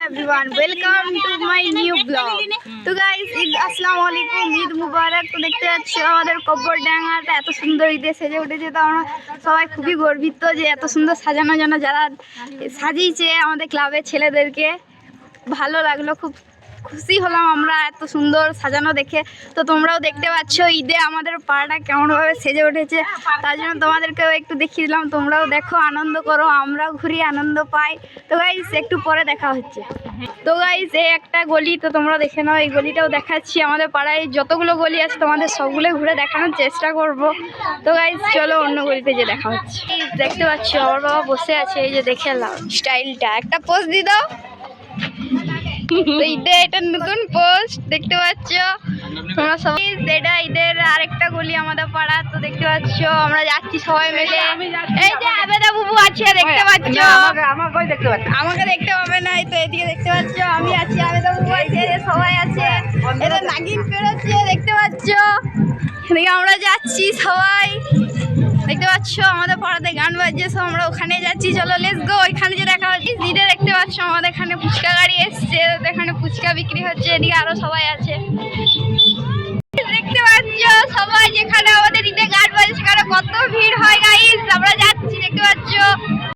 everyone, welcome to my new vlog. তো guys আসসালামু আলাইকুম, ঈদ মুবারক। তো দেখতে পাচ্ছ আমাদের কব্বরডাঙ্গাটা এত সুন্দর ঈদে সেজে উঠেছে। তো আমরা সবাই খুবই গর্বিত যে এত সুন্দর সাজানো জন্য যারা সাজিয়েছে আমাদের ক্লাবের ছেলেদেরকে। ভালো লাগলো, খুব খুশি হলাম আমরা এত সুন্দর সাজানো দেখে। তো তোমরাও দেখতে পাচ্ছ ঈদে আমাদের পাড়াটা কেমনভাবে সেজে উঠেছে, তার জন্য তোমাদেরকেও একটু দেখিয়ে দিলাম। তোমরাও দেখো, আনন্দ করো, আমরাও ঘুরি, আনন্দ পাই। তো গাইস একটু পরে দেখা হচ্ছে। তো গাইস এই একটা গলি, তো তোমরা দেখে নাও, এই গলিটাও দেখাচ্ছি। আমাদের পাড়ায় যতগুলো গলি আছে তোমাদের সবগুলো ঘুরে দেখানোর চেষ্টা করব। তো গাইস চলো অন্য গলিতে যে দেখা হচ্ছে। দেখতে পাচ্ছ আমার বাবা বসে আছে, এই যে দেখে নাও স্টাইলটা, একটা পোজ দিয়ে দাও। তো ঈদে এটা নতুন পোস্ট দেখতে পাচ্ছ তোমরা সবাই। এটা ঈদের আরেকটা গলি আমাদের পাড়া। তো দেখতে পাচ্ছ আমরা যাচ্ছি সবাই মিলে। এই যে আবেদা বুবু আছে দেখতে পাচ্ছ, আমাকে দেখতে পাবে না। তো এদিকে দেখতে পাচ্ছ আমি আছি, আবেদা বুবু আছে, সবাই আছে। এটা নাগিন পেরোচ্ছে দেখতে পাচ্ছ। এদিকে আমরা যাচ্ছি সবাই, দেখতে পাচ্ছ আমাদের পাড়াতে গান বাজছে, সব আমরা ওখানে যাচ্ছি। চলো লেটস গো। ওইখানে যে দেখা হচ্ছে ঈদে দেখতে পাচ্ছ আমাদের এখানে ফুচকা গাড়ি এসছে, এখানে ফুচকা বিক্রি হচ্ছে, এদিকে আরো সবাই আছে।